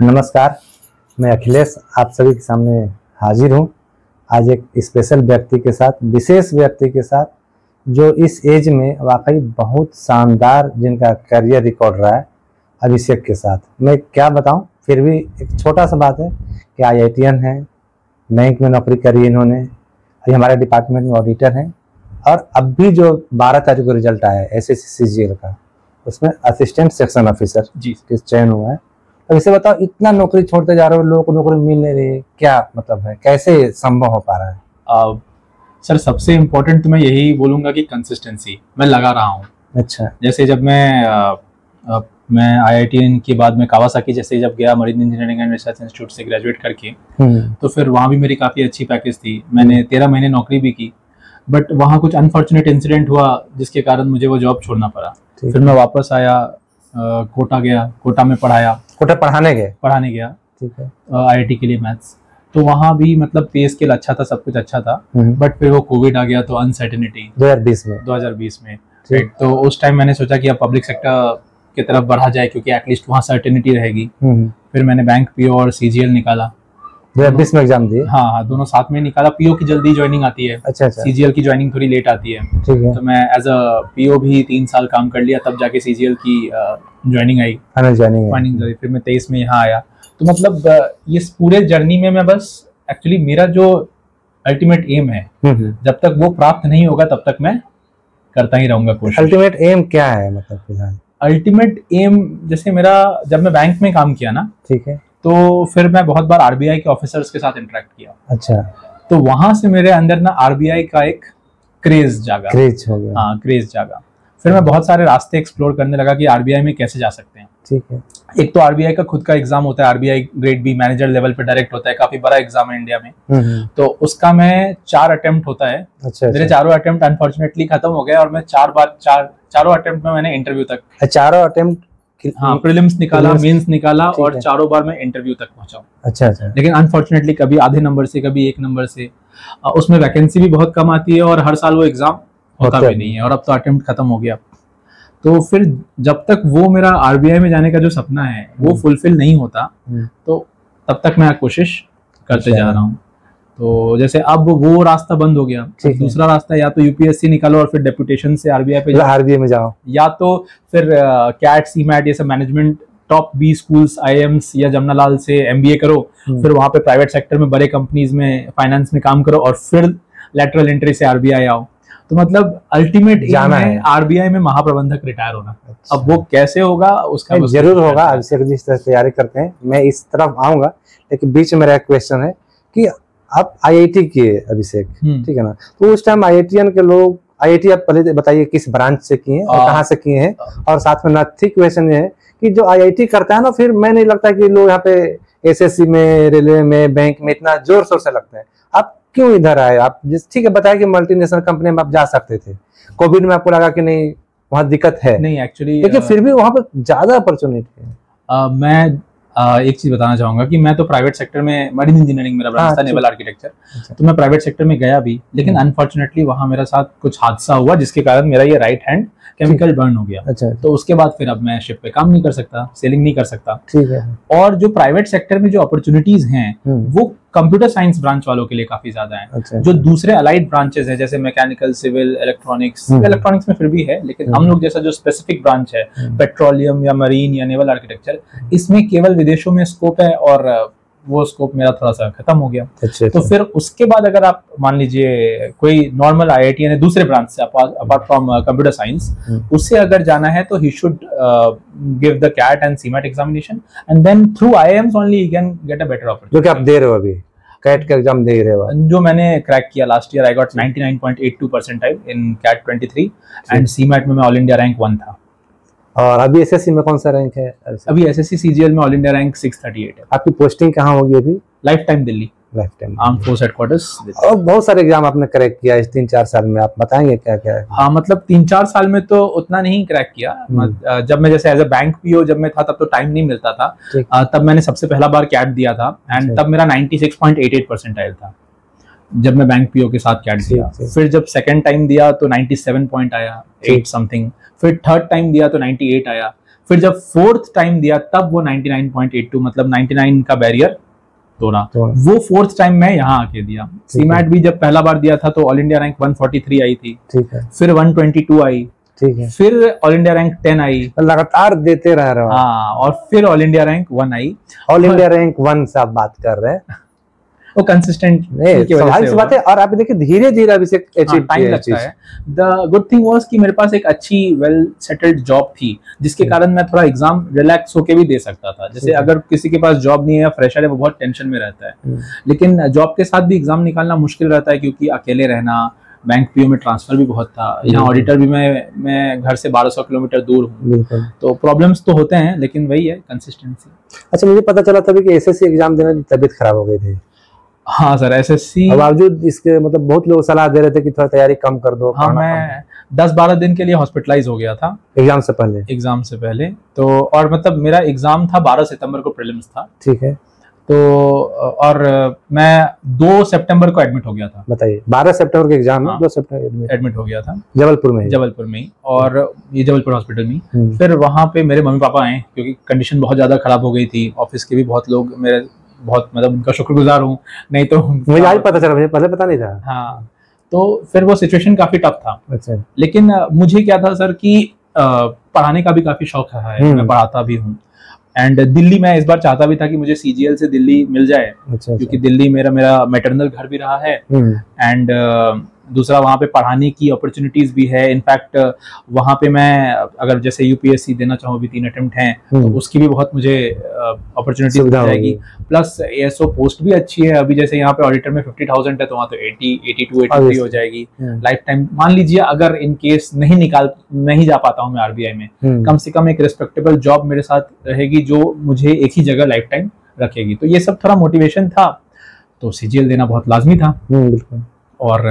नमस्कार, मैं अखिलेश आप सभी के सामने हाजिर हूँ। आज एक स्पेशल व्यक्ति के साथ, विशेष व्यक्ति के साथ, जो इस एज में वाकई बहुत शानदार जिनका करियर रिकॉर्ड रहा है, अभिषेक के साथ। मैं क्या बताऊं, फिर भी एक छोटा सा बात है कि IITian है, बैंक में नौकरी करी इन्होंने, अभी हमारे डिपार्टमेंट में ऑडिटर हैं, और अब भी जो 12 तारीख को रिजल्ट आया है SSC CGL का, उसमें असिस्टेंट सेक्शन ऑफिसर जी के चयन हुआ है। तो इसे बताओ, इतना नौकरी छोड़ते जा रहे हो, लोगों को नौकरी मिल नहीं रही, क्या मतलब है, कैसे संभव हो पा रहा है? सर, सबसे इम्पोर्टेंट तो मैं यही बोलूँगा कि कंसिस्टेंसी मैं लगा रहा हूँ। अच्छा, जैसे जब मैं IITian के बाद में कावासाकी जैसे जब गया marine engineering and research institute से ग्रेजुएट करके, तो फिर वहाँ भी मेरी काफ़ी अच्छी पैकेज थी। मैंने 13 महीने नौकरी भी की, बट वहाँ कुछ अनफॉर्चुनेट इंसिडेंट हुआ जिसके कारण मुझे वो जॉब छोड़ना पड़ा। फिर मैं वापस आया, कोटा गया, कोटा में पढ़ाया। कोटा पढ़ाने गया? ठीक है। IIT के लिए मैथ्स। तो वहाँ भी मतलब पे स्केल अच्छा था, सब कुछ अच्छा था, बट फिर वो कोविड आ गया, तो अनसर्टेनिटी 2020 में राइट। तो उस टाइम मैंने सोचा कि अब पब्लिक सेक्टर की तरफ बढ़ा जाए, क्योंकि एटलीस्ट वहाँ सर्टेनिटी रहेगी। फिर मैंने बैंक PO और CGL निकाला। 2020 में एग्जाम दिए? हाँ, दोनों साथ में निकाला। PO की जल्दी ज्वाइनिंग आती है। अच्छा। CGL की ज्वाइनिंग थोड़ी लेट आती है। ठीक है। तो मैं एज अ PO भी 3 साल काम कर लिया, तब जाके CGL की ज्वाइनिंग आई। ज्वाइनिंग फिर मैं 23 में यहाँ आया। तो मतलब ये पूरे जर्नी में मैं बस एक्चुअली मेरा जो अल्टीमेट एम है, जब तक वो प्राप्त नहीं होगा तब तक मैं करता ही रहूंगा कोशिश। अल्टीमेट एम क्या है मतलब फिलहाल? अल्टीमेट एम जैसे मेरा, जब मैं बैंक में काम किया ना, ठीक है, तो फिर मैं बहुत बार RBI के ऑफिसर्स के साथ इंटरेक्ट किया। अच्छा। तो वहां से मेरे अंदर ना RBI का एक क्रेज जागा। क्रेज हो गया? हाँ, क्रेज जागा। फिर मैं बहुत सारे रास्ते एक्सप्लोर करने लगा कि RBI में कैसे जा सकते हैं। ठीक है। एक तो RBI का खुद का एग्जाम होता है, RBI grade B manager level पे डायरेक्ट होता है, काफी बड़ा एग्जाम है इंडिया में। तो उसका मैं 4 अटेम्प्ट होता है। अच्छा। मेरे चारों अटेम्प्ट अनफॉर्चुनेटली खत्म हो गए, और मैं चारों अटेम्प्ट में मैंने इंटरव्यू तक, चारों अटेम्प्ट, हाँ, प्रीलिम्स निकाला, मेंस निकाला, और चारों बार मैं इंटरव्यू तक पहुंचा। अच्छा। लेकिन अनफॉर्चुनेटली कभी आधे नंबर से, कभी 1 नंबर से। उसमें वैकेंसी भी बहुत कम आती है, और हर साल वो एग्जाम होता भी नहीं है, और अब तो अटेम्प्ट खत्म हो गया। तो फिर जब तक वो मेरा RBI में जाने का जो सपना है वो फुलफिल नहीं होता, तो तब तक मैं कोशिश करते जा रहा हूँ। तो जैसे अब वो रास्ता बंद हो गया, दूसरा रास्ता या तो UPSC निकालो और फिर डेपुटेशन से RBI में जाओ, या तो फिर CAT CMAT ये सब मैनेजमेंट टॉप 20 स्कूल्स IIMs या जमनालाल से MBA करो, फिर वहां पे प्राइवेट सेक्टर में बड़े कंपनीज में फाइनेंस में काम करो, और फिर लेटरल एंट्री से RBI आओ। तो मतलब अल्टीमेट जाना है RBI में महाप्रबंधक रिटायर होना। अच्छा। अब वो कैसे होगा उसका जरूर होगा। अभिषेक जिस तरह तैयारी करते हैं, मैं इस तरफ आऊंगा, लेकिन बीच में मेरा एक क्वेश्चन है कि आप IIT किए अभिषेक, ठीक है ना, तो उस टाइम IITian के लोग, IIT आप पहले बताइए किस ब्रांच से किए हैं और कहाँ से किए हैं, और साथ में नथी क्वेश्चन ये है कि जो IIT करता है ना, फिर मैं नहीं लगता कि लोग यहाँ पे SSC में, रेलवे में, बैंक में इतना जोर शोर से लगते हैं। आप क्यों इधर आए? आप ठीक है बताया कि मल्टीनेशनल कंपनी में आप जा सकते थे, कोविड में आपको लगा कि नहीं वहाँ दिक्कत है? नहीं, एक्चुअली लेकिन फिर भी वहाँ पर ज्यादा अपॉर्चुनिटी है। मैं एक चीज बताना चाहूंगा कि मैं तो प्राइवेट सेक्टर में, मरीन इंजीनियरिंग मेरा ब्रांच था, नेवल आर्किटेक्चर, तो मैं प्राइवेट सेक्टर में गया भी, लेकिन अनफॉर्चुनेटली वहां मेरा साथ कुछ हादसा हुआ जिसके कारण मेरा ये राइट हैंड केमिकल बर्न हो गया। अच्छा। तो उसके बाद फिर अब मैं शिप पे काम नहीं कर सकता, सेलिंग नहीं कर सकता। ठीक है। और जो प्राइवेट सेक्टर में जो अपॉर्चुनिटीज हैं वो कंप्यूटर साइंस ब्रांच वालों के लिए काफी ज्यादा है। अच्छा। जो दूसरे अलाइड ब्रांचेस हैं, जैसे मैकेनिकल, सिविल, इलेक्ट्रॉनिक्स में फिर भी है, लेकिन हम लोग जैसा जो स्पेसिफिक ब्रांच है, पेट्रोलियम या मरीन या नेवल आर्किटेक्चर, इसमें केवल विदेशों में स्कोप है, और वो स्कोप मेरा थोड़ा सा खत्म हो गया। अच्छा। तो फिर उसके बाद अगर आप मान लीजिए कोई नॉर्मल IITian है दूसरे ब्रांच से, अपार्ट फ्रॉम कंप्यूटर साइंस, उससे अगर जाना है तो ही should give the CAT and CMAT examination, and then through IIMs only he can get a better opportunity. जो कि आप दे रहे हो अभी, CAT का एग्जाम दे रहे हो? जो मैंने क्रैक किया last year, I got 99.82 percentile in CAT 23, and CMAT में मैं ऑल इंडिया रैंक 1 था। और अभी SSC में कौन सा रैंक है? अभी SSC CGL में ऑल इंडिया रैंक 638 है। आपकी पोस्टिंग कहाँ होगी अभी? Life time Delhi, armed force headquarters. और बहुत सारे एग्जाम आपने क्रैक किया इस 3-4 साल में, आप बताएंगे क्या क्या है? हाँ, मतलब 3-4 साल में तो उतना नहीं क्रैक किया। जब मैं जैसे एज अ बैंक PO जब मैं था, तब तो टाइम नहीं मिलता था। तब मैंने सबसे पहला बार CAT दिया था, एंड तब मेरा 96.88 परसेंटाइल था जब मैं बैंक PO के साथ CAT दिया। फिर जब सेकंड टाइम दिया तो 97 पॉइंट आया, 8 समथिंग। फिर थर्ड टाइम दिया तो 98 आया। फिर जब फोर्थ टाइम दिया तब वो 99.82 मतलब 99 का बैरियर तोड़ा। वो फोर्थ टाइम मैं यहाँ आके दिया। सीमैट भी जब पहला बार दिया था तो ऑल इंडिया रैंक 143 आई थी, ठीक है, फिर 122 आई, ठीक है, फिर ऑल इंडिया रैंक 10 आई, लगातार देते रह रहे हो। हाँ, और फिर ऑल इंडिया रैंक 1 आई। ऑल इंडिया रैंक 1 से आप बात कर रहे हैं, वो कंसिस्टेंट स्वाभाविक सी बात है। और आप देखिए धीरे धीरे अभी से टाइम लगता है। द गुड थिंग वाज कि मेरे पास एक अच्छी वेल सेटल्ड जॉब थी, जिसके कारण मैं थोड़ा एग्जाम रिलैक्स होके भी दे सकता था। जैसे अगर किसी के पास जॉब नहीं है या फ्रेशर है, वो बहुत टेंशन में रहता है, लेकिन जॉब के साथ भी एग्जाम निकालना मुश्किल रहता है, क्योंकि अकेले रहना, बैंक पीओ में ट्रांसफर भी बहुत था, यहाँ ऑडिटर भी मैं घर से 1200 किलोमीटर दूर हूँ, तो प्रॉब्लम्स तो होते हैं, लेकिन वही है कंसिस्टेंसी। अच्छा, मुझे पता चला था कि एसएससी एग्जाम देने की तबीयत खराब हो गई थी। हाँ सर, एसएससी बावजूद इसके मतलब बहुत लोग सलाह दे रहे थे कि थोड़ा तैयारी कम कर दो। हाँ, मैं 10-12 दिन के लिए हॉस्पिटलाइज हो गया था एग्जाम से पहले। तो और मतलब मेरा एग्जाम था 12 सितंबर को, प्रीलिम्स था, ठीक है। तो और मैं 2 सितंबर को एडमिट हो गया था। बताइए, 12 सितंबर का एग्जाम है, 2 सितंबर एडमिट हो गया था जबलपुर में ही, और ये जबलपुर हॉस्पिटल में। फिर वहां पे मेरे मम्मी पापा आए, क्योंकि कंडीशन बहुत ज्यादा खराब हो गई थी। ऑफिस के भी बहुत लोग मेरे बहुत मतलब उनका शुक्रगुजार हूँ, नहीं तो मुझे आज पता चला, मुझे पहले पता नहीं था। हाँ, तो फिर वो सिचुएशन काफी टफ था। अच्छा। लेकिन मुझे क्या था सर कि पढ़ाने का भी काफी शौक है, मैं पढ़ाता भी हूँ, एंड दिल्ली मैं इस बार चाहता भी था कि मुझे सीजीएल से दिल्ली मिल जाए। अच्छा, क्योंकि दिल्ली मेरा मैटरनल घर भी रहा है, एंड दूसरा वहाँ पे पढ़ाने की अपॉर्चुनिटीज भी है। इनफैक्ट वहाँ पे मैं अगर जैसे यूपीएससी देना चाहूँ, भी 3 अटेम्प्ट हैं, तो उसकी भी बहुत मुझे अपॉर्चुनिटीज मिल जाएगी। प्लस एएसओ पोस्ट भी अच्छी है। अभी जैसे यहाँ पे ऑडिटर में 50,000 है, तो वहाँ तो 80, 82, 83 हो जाएगी लाइफ टाइम। मान लीजिए अगर इन केस नहीं जा पाता हूँ मैं आरबीआई में, कम से कम एक रिस्पेक्टेबल जॉब मेरे साथ रहेगी, जो मुझे एक ही जगह लाइफ टाइम रखेगी। तो ये सब थोड़ा मोटिवेशन था, तो सीजीएल देना बहुत लाजमी था। बिल्कुल। और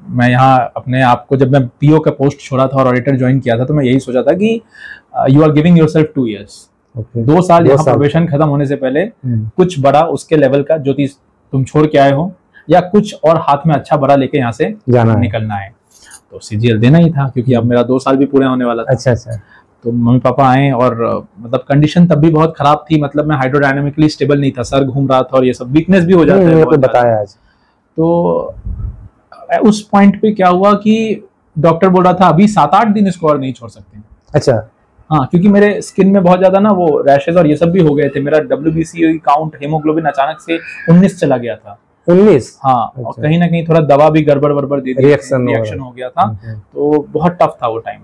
मैं यहाँ अपने आप को, जब मैं पीओ का पोस्ट छोड़ा था और ऑडिटर ज्वाइन किया था, तो मैं यही सोचा था कि you are giving yourself 2 years, 2 साल यहाँ प्रोबेशन खत्म होने से पहले कुछ बड़ा उसके लेवल का जो तुम छोड़ के आए हो, या कुछ और हाथ में अच्छा बड़ा लेके यहाँ से निकलना है। तो सीजीएल देना ही था, क्योंकि अब मेरा 2 साल भी पूरे होने वाला था। अच्छा। तो मम्मी पापा आए, और मतलब कंडीशन तब भी बहुत खराब थी। मतलब मैं हाइड्रोडायनामिकली स्टेबल नहीं था, सर घूम रहा था, और ये सब वीकनेस भी हो जाता है, बताया आज। तो उस पॉइंट पे क्या हुआ कि डॉक्टर बोल रहा था अभी 7-8 दिन इसको और नहीं छोड़ सकते। अच्छा। हाँ, क्योंकि मेरे स्किन में बहुत ज्यादा ना वो रैशेज और ये सब भी हो गए थे। मेरा WBC काउंट, हेमोग्लोबिन अचानक से 19 चला गया था। 19? हाँ। अच्छा। और कहीं ना कहीं थोड़ा दवा भी गड़बड़ दे दी, रिएक्शन हो गया था, तो बहुत टफ था वो टाइम।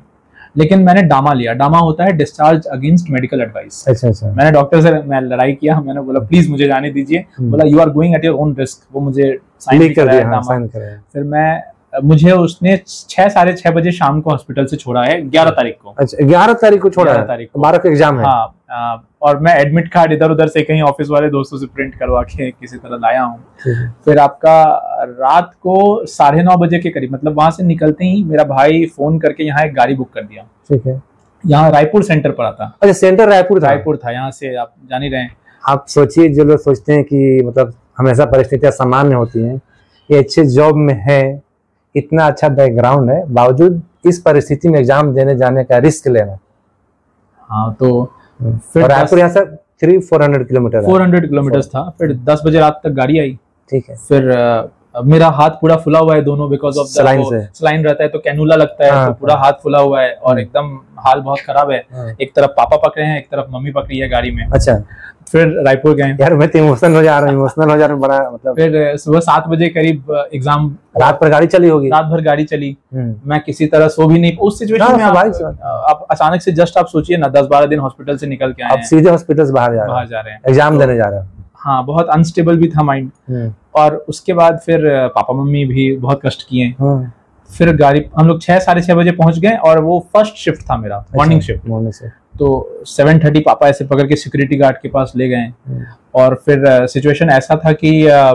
लेकिन मैंने डामा लिया। डामा होता है डिस्चार्ज अगेंस्ट मेडिकल एडवाइस। अच्छा। मैंने डॉक्टर से मैं लड़ाई किया, मैंने बोला प्लीज मुझे जाने दीजिए। बोला you are going at your own risk. वो मुझे साइन कर दिया। फिर मुझे उसने 6-6:30 बजे शाम को हॉस्पिटल से छोड़ा है, 11 तारीख को। अच्छा, 11 तारीख को छोड़ा है? 12 का एग्जाम है। हाँ, और मैं एडमिट कार्ड इधर उधर से कहीं ऑफिस वाले दोस्तों से प्रिंट करवा के किसी तरह लाया हूँ। फिर आपका रात को 9:30 बजे के करीब, मतलब वहां से निकलते ही मेरा भाई फोन करके यहाँ एक गाड़ी बुक कर दिया। ठीक है। यहाँ रायपुर सेंटर पर आता। अच्छा, सेंटर रायपुर था। यहाँ से आप जान ही रहे हैं। आप सोचिए, जो लोग सोचते हैं कि मतलब हमेशा परिस्थितियां सामान्य होती हैं, ये अच्छे जॉब में है, इतना अच्छा बैकग्राउंड है, बावजूद इस परिस्थिति में एग्जाम देने जाने का रिस्क लेना। हाँ, तो फिर रायपुर यहाँ से 300-400 किलोमीटर 400 किलोमीटर था। फिर 10 बजे रात तक गाड़ी आई। ठीक है। फिर मेरा हाथ पूरा फुला हुआ है दोनों, बिकॉज ऑफ सलाइन रहता है तो कैनुला लगता है। तो पूरा हाथ फुला हुआ है और एकदम हाल बहुत खराब है। एक तरफ पापा पकड़े हैं, एक तरफ मम्मी पकड़ी है गाड़ी में। अच्छा। फिर रायपुर गए। यार मैं तो इमोशनल हो जा रहा हूँ बड़ा, मतलब। फिर सुबह 7 बजे करीब एग्जाम। रात भर गाड़ी चली होगी? रात भर गाड़ी चली। मैं किसी तरह सो भी नहीं उस सिचुएशन में। आप अचानक से जस्ट आप सोचिए ना, 10-12 दिन हॉस्पिटल से निकल के आए हैं, सीधे हॉस्पिटल से बाहर जा रहे हैं, एग्जाम देने जा रहे हैं। हाँ, बहुत अनस्टेबल भी था माइंड। और उसके बाद फिर पापा मम्मी भी बहुत कष्ट किए। फिर गाड़ी हम लोग 6-6:30 बजे पहुंच गए, और वो फर्स्ट शिफ्ट था मेरा, मॉर्निंग शिफ्ट। तो 7:30 पापा ऐसे पकड़ के सिक्योरिटी गार्ड के पास ले गए। और फिर सिचुएशन ऐसा था कि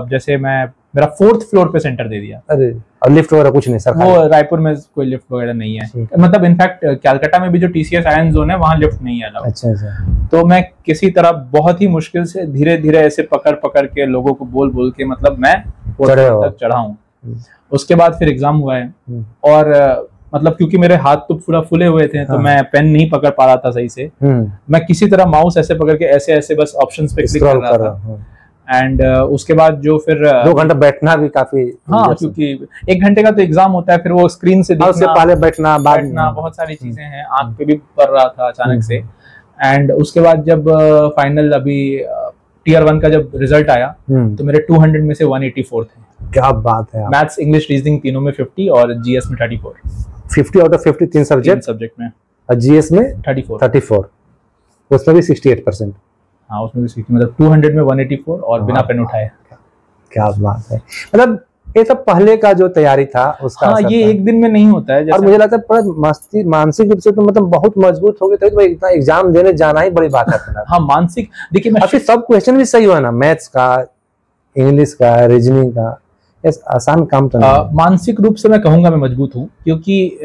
जैसे मेरा 4th फ्लोर पे सेंटर दे दिया। अरे, और लिफ्ट वगैरह कुछ नहीं? सर वो रायपुर में कोई लिफ्ट वगैरह नहीं है। मतलब इनफैक्ट कलकत्ता में भी जो TCS आयन जोन है, वहाँ लिफ्ट नहीं है अलाउड। अच्छा। तो मैं किसी तरह बहुत ही मुश्किल से धीरे धीरे ऐसे पकड़ के लोगों को बोल के, मतलब मैं तक चढ़ा हूँ। उसके बाद फिर एग्जाम हुआ है, और मतलब क्योंकि मेरे हाथ तो पूरा फुले हुए थे, तो मैं पेन नहीं पकड़ पा रहा था सही से। मैं किसी तरह माउस ऐसे पकड़ के ऐसे ऐसे बस ऑप्शंस पे क्लिक कर रहा था। एंड उसके बाद जो फिर 2 घंटा बैठना भी काफी, हाँ, क्योंकि 1 घंटे का तो एग्जाम होता है, फिर वो स्क्रीन से उससे पहले बैठना बहुत सारी चीजें हैं, आंख पे भी पड़ रहा था अचानक से। एंड उसके बाद जब फाइनल अभी टियर 1 का जब रिजल्ट आया तो मेरे 200 में से 184 थे। क्या बात है। मैथ्स, इंग्लिश, रीजनिंग तीनों में 50 और जीएस में 34। 50 आउट ऑफ 50 तीन सब्जेक्ट में, और जीएस में 34। उसमें भी 68%। हाँ, उसमें भी 60, मतलब 200 में 184 और बिना पेन उठाए। क्या बात है। मतलब ये सब पहले का जो तैयारी था उसका। हाँ, ये एक दिन में नहीं होता है। और मुझे लगता है पूरा मानसिक रूप से तो मतलब बहुत मजबूत हो गए थे, तो इतना एग्जाम देने जाना ही बड़ी बात है। हाँ, मानसिक, देखिए मैं सब क्वेश्चन भी सही हुआ ना, मैथ्स का, इंग्लिश का, रीजनिंग का, आसान काम तो नहीं। मानसिक रूप से मैं कहूंगा मैं मजबूत हूँ, क्योंकि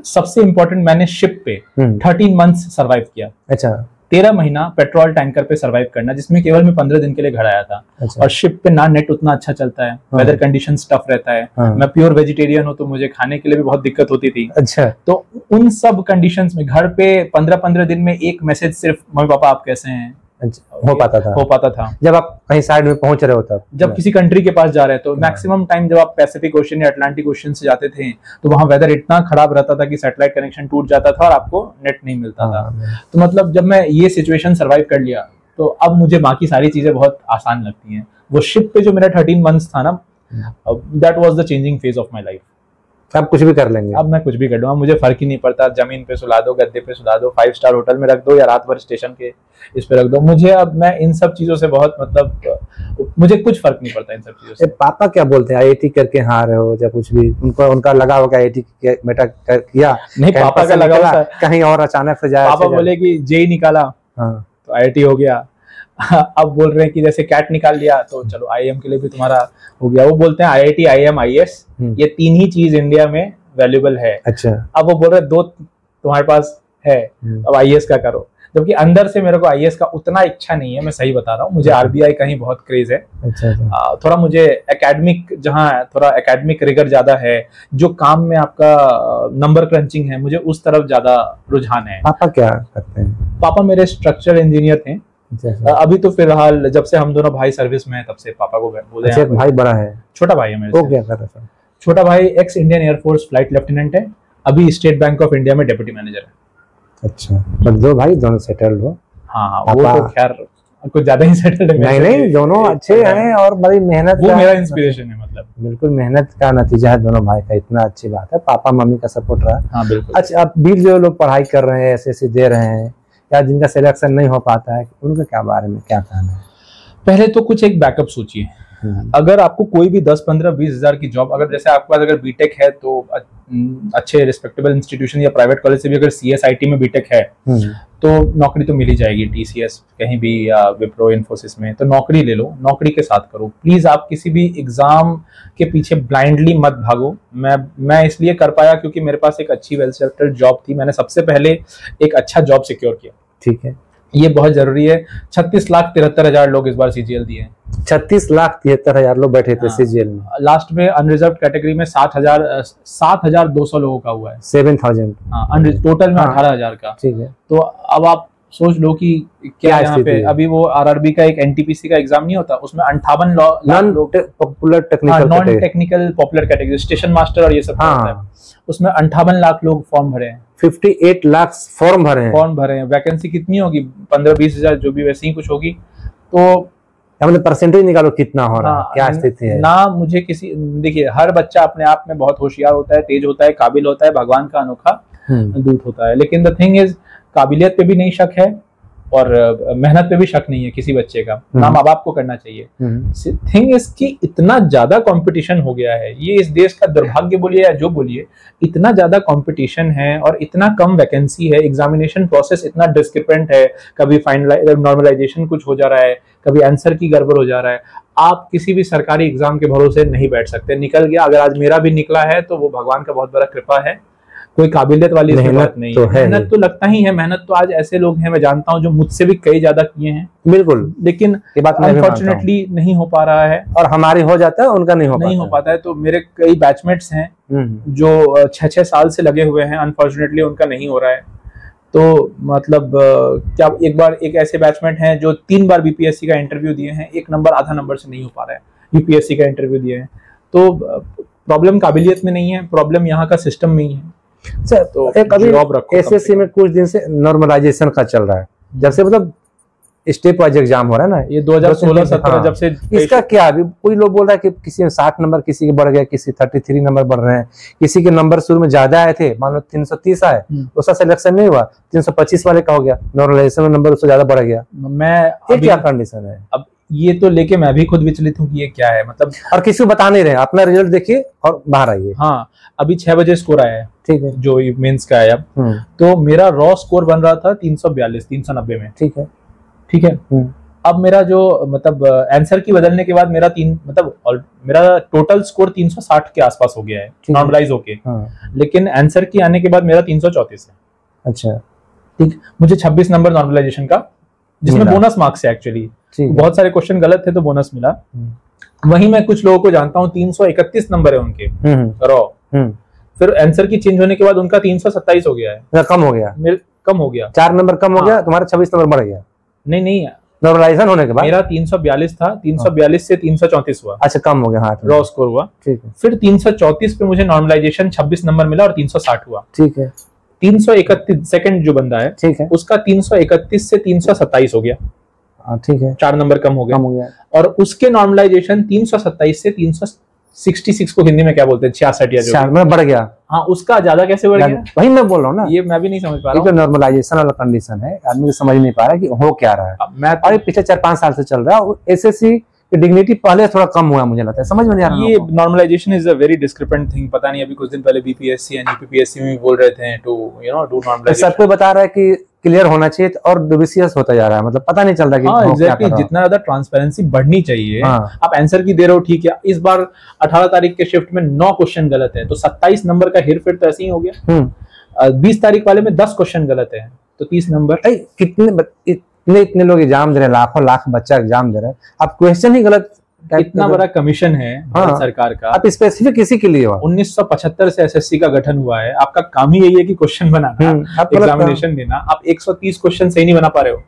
सबसे इम्पोर्टेंट, मैंने शिप पे 13 मंथ्स सर्वाइव किया। अच्छा। 13 महीना पेट्रोल टैंकर पे सर्वाइव करना, जिसमें केवल मैं 15 दिन के लिए घर आया था। अच्छा। और शिप पे ना नेट उतना अच्छा चलता है, वेदर कंडीशंस टफ रहता है। मैं प्योर वेजिटेरियन हूँ, तो मुझे खाने के लिए भी बहुत दिक्कत होती थी। अच्छा। तो उन सब कंडीशंस में घर पे 15-15 दिन में एक मैसेज सिर्फ, मम्मी पापा आप कैसे हैं, हो पाता था जब आप कहीं साइड में पहुंच रहे हो तब, जब किसी कंट्री के पास जा रहे हैं। तो मैक्सिमम टाइम जब आप पैसिफिक ओशन या अटलांटिक ओशन से जाते थे तो वहां वेदर इतना खराब रहता था कि सैटेलाइट कनेक्शन टूट जाता था और आपको नेट नहीं मिलता था। तो मतलब जब मैं ये सिचुएशन सर्वाइव कर लिया तो अब मुझे बाकी सारी चीजें बहुत आसान लगती हैं। वो शिप पे जो मेरा 13 मंथ्स था ना, that was the changing phase of my life. अब कुछ भी कर लेंगे, अब मैं कुछ भी कर दूंगा, मुझे फर्क ही नहीं पड़ता। जमीन पे सुला दो, गद्दे पे सुला दो, 5 स्टार होटल में रख दो या रात भर स्टेशन के इस पे रख दो, मुझे अब, मैं इन सब चीजों से बहुत, मतलब मुझे कुछ फर्क नहीं पड़ता इन सब चीजों से। पापा क्या बोलते हैं, आईआईटी करके हारे हो या कुछ भी, उनका लगा होगा आईआईटी बेटा किया नहीं, पापा का लगा कहीं और अचानक से जाए। पापा बोले कि जेई निकाला तो आईआईटी हो गया। अब बोल रहे हैं कि जैसे कैट निकाल लिया तो चलो आईएम के लिए भी तुम्हारा हो गया। वो बोलते हैं आईआईटी, आईएम, आईएएस, ये 3 ही चीज इंडिया में वैल्यूएबल है। अच्छा। अब वो बोल रहे 2 तुम्हारे पास है, अब आईएएस का करो। जबकि अंदर से मेरे को आईएएस का उतना इच्छा नहीं है, मैं सही बता रहा हूँ। मुझे आरबीआई का ही बहुत क्रेज है। अच्छा। थोड़ा मुझे एकेडमिक, जहाँ थोड़ा एकेडमिक रिगर ज्यादा है, जो काम में आपका नंबर क्रंचिंग है, मुझे उस तरफ ज्यादा रुझान है। पापा क्या करते हैं? पापा मेरे स्ट्रक्चरल इंजीनियर थे। अभी तो फिलहाल जब से हम दोनों भाई सर्विस में हैं तब से पापा को बोले। अच्छा, भाई बड़ा है? छोटा भाई है मेरे से। वो क्या कर रहा है? छोटा भाई x Indian air force flight lieutenant है, अभी स्टेट बैंक ऑफ इंडिया में डेप्यूटी मैनेजर है। अच्छा, पर 2 भाई दोनों सेटल्ड हो? हाँ, वो तो खैर कुछ ज्यादा ही सेटल्ड है। नहीं, दोनों अच्छे हैं और बड़ी मेहनत, वो मेरा इंस्पिरेशन है। मतलब बिल्कुल मेहनत का नतीजा है दोनों भाई का, इतना अच्छी बात है। पापा मम्मी का सपोर्ट रहा। हाँ, बिल्कुल। अच्छा, अब भी जो लोग पढ़ाई कर रहे हैं, एसएससी दे रहे हैं, या जिनका सिलेक्शन नहीं हो पाता है, उनके क्या बारे में क्या कहना है? पहले तो कुछ एक बैकअप सोचिए। अगर आपको कोई भी 10, 15, 20 हजार की जॉब, अगर जैसे आपके पास अगर बीटेक है तो अच्छे रिस्पेक्टेबल इंस्टीट्यूशन या प्राइवेट कॉलेज से भी अगर सीएसआईटी में बीटेक है तो नौकरी तो मिल ही जाएगी। टीसीएस कहीं भी या विप्रो, इन्फोसिस में, तो नौकरी ले लो, नौकरी के साथ करो। प्लीज आप किसी भी एग्जाम के पीछे ब्लाइंडली मत भागो। मैं इसलिए कर पाया क्योंकि मेरे पास एक अच्छी वेल सेटल्ड जॉब थी। मैंने सबसे पहले एक अच्छा जॉब सिक्योर किया। ठीक है, ये बहुत जरूरी है। 36,73,000 लोग इस बार सीजीएल दिए। 36,73,000 लोग बैठे थे सीजीएल में। लास्ट में अनरिजर्व कैटेगरी में 7,200 लोगों का हुआ है। 7,000। हाँ, टोटल में 18,000 का। ठीक है। तो अब आप सोच लो कि क्या यहाँ पे अभी वो आरआरबी का एक एनटीपीसी का एग्जाम नहीं होता, उसमें 58 लाख लोग, popular technical, non technical popular category, station master और ये सब होता है, उसमें 58 लाख लोग फॉर्म भरे हैं। 58 लाख फॉर्म भरे हैं। वैकेंसी कितनी होगी? 15-20 हजार, जो भी वैसी ही कुछ होगी। तो मतलब परसेंटेज निकालो कितना हो रहा है, क्या स्थिति है ना। मुझे किसी, देखिए, हर बच्चा अपने आप में बहुत होशियार होता है, तेज होता है, काबिल होता है, भगवान का अनोखा दूत होता है। लेकिन द थिंग इज, काबिलियत पे भी नहीं शक है और मेहनत पे भी शक नहीं है किसी बच्चे का, ना माँ बाप को करना चाहिए। थिंग इज कि इतना ज्यादा कंपटीशन हो गया है, ये इस देश का दुर्भाग्य बोलिए या जो बोलिए, इतना ज्यादा कंपटीशन है और इतना कम वैकेंसी है। एग्जामिनेशन प्रोसेस इतना डिस्क्रिपेंट है, कभी फाइनलाइज नॉर्मलाइजेशन कुछ हो जा रहा है, कभी आंसर की गड़बड़ हो जा रहा है। आप किसी भी सरकारी एग्जाम के भरोसे नहीं बैठ सकते। निकल गया, अगर आज मेरा भी निकला है तो वो भगवान का बहुत बड़ा कृपा है। कोई काबिलियत वाली इसमें मेहनत बात नहीं तो है। है मेहनत तो लगता ही है, मेहनत तो आज ऐसे लोग हैं मैं जानता हूँ जो मुझसे भी कई ज्यादा किए हैं, बिल्कुल, लेकिन ये बात मैं भी मानता हूँ। अनफॉर्चुनेटली नहीं हो पा रहा है, और हमारी हो जाता है, उनका नहीं हो पाता है। तो मेरे कई बैचमेट्स हैं जो 6-6 साल से लगे हुए हैं, अनफॉर्चुनेटली उनका नहीं हो रहा है। तो मतलब क्या एक बार एक ऐसे बैचमेट हैं जो 3 बार बीपीएससी का इंटरव्यू दिए हैं, 1 नंबर आधा नंबर से नहीं हो पा रहा है, यूपीएससी का इंटरव्यू दिए हैं। तो प्रॉब्लम काबिलियत में नहीं है, प्रॉब्लम यहाँ का सिस्टम में ही है। तो एक अभी एसएससी में कुछ दिन से नॉर्मलाइजेशन का चल रहा है, जब से मतलब स्टेप वाइज एग्जाम हो रहा है ना, ये 2016-17 जब से। इसका क्या अभी कोई लोग बोल रहा है कि किसी में 60 नंबर, किसी के बढ़ गया, किसी 33 नंबर बढ़ रहे हैं, किसी के नंबर शुरू में ज्यादा आए थे, मान लो 330 आए, उसका सिलेक्शन नहीं हुआ, 325 वाले का हो गया, नॉर्मलाइजेशन में नंबर उससे ज्यादा बढ़ गया। मैं क्या कंडीशन है अब ये तो लेके मैं भी खुद विचलित हूँ कि ये क्या है, मतलब और किसी को बता नहीं रहे, अपना रिजल्ट देखिए और बाहर आइए। हाँ, अभी 6 बजे स्कोर आया है, ठीक है, जो मेंस का आया, तो मेरा रॉ स्कोर बन रहा था 342 390 में, ठीक है। अब मेरा जो मतलब आंसर की बदलने के बाद मेरा मेरा टोटल स्कोर 360 के आसपास हो गया है नॉर्मलाइज होके, लेकिन आंसर की आने के बाद मेरा 334 है। अच्छा, ठीक, मुझे 26 नंबर नॉर्मलाइजेशन का, जिसमें बोनस मार्क्स है एक्चुअली, बहुत सारे क्वेश्चन गलत थे तो बोनस मिला। वहीं मैं कुछ लोगों को जानता हूँ 331 नंबर है उनके रॉ, फिर आंसर की चेंज होने के बाद उनका 327 हो गया है, कम हो गया, 4 नंबर कम हो गया, तुम्हारा 26 नंबर बढ़ गया। नहीं, नॉर्मलाइजेशन होने के बाद मेरा 342 था, 342 से 334 हुआ। अच्छा, कम हो गया, हाँ, रॉ स्कोर हुआ, ठीक है। फिर 334 पे मुझे नॉर्मलाइजेशन 26 नंबर मिला और 360 हुआ, ठीक है। 331 सेकंड जो बंदा है, ठीक है, उसका 331 से 327 हो गया, ठीक है, 4 नंबर कम हो गया। और उसके नॉर्मलाइजेशन 327 से 366 को हिंदी में क्या बोलते हैं, 66 या जो बढ़ गया। हाँ, उसका ज्यादा कैसे बढ़ गया, वही मैं बोल रहा हूँ ना, ये मैं भी नहीं समझ पा रहा हूँ। नॉर्मलाइजेशन वाला कंडीशन है, आदमी समझ नहीं पा रहा है कि हो क्या रहा है। और पिछले 4-5 साल से चल रहा है, एसएससी की डिग्निटी पहले थोड़ा कम हुआ, मुझे लगता है, समझ में नहीं आ रहा। ये normalisation is a very discrepant thing. पता नहीं, अभी कुछ दिन पहले बीपीएससी एंड यूपीपीएससी में बोल रहे थे टू डू नॉर्मलाइजेशन। सबको बता रहा है कि क्लियर होना चाहिए और डुबिशियस होता जा रहा है, मतलब पता नहीं चल रहा कि हाँ, एग्जैक्टली, जितना ज्यादा ट्रांसपेरेंसी बढ़नी चाहिए। आप आंसर की दे रहे हो, ठीक है, इस बार 18 तारीख के शिफ्ट में 9 क्वेश्चन गलत है, तो 27 नंबर का हेरफेर तो ऐसे ही हो गया। 20 तारीख वाले में 10 क्वेश्चन गलत है, तो 30 नंबर। इतने लोग एग्जाम दे रहे हैं, लाखों लाख बच्चा एग्जाम दे रहे हैं, आप क्वेश्चन ही गलत। इतना बड़ा कमीशन है सरकार का, आप स्पेसिफिक किसी के लिए हो। 1975 से एसएससी का गठन हुआ है, आपका काम ही यही है कि क्वेश्चन बनाना, एग्जामिनेशन देना। आप 130 क्वेश्चन सही नहीं बना पा रहे हो।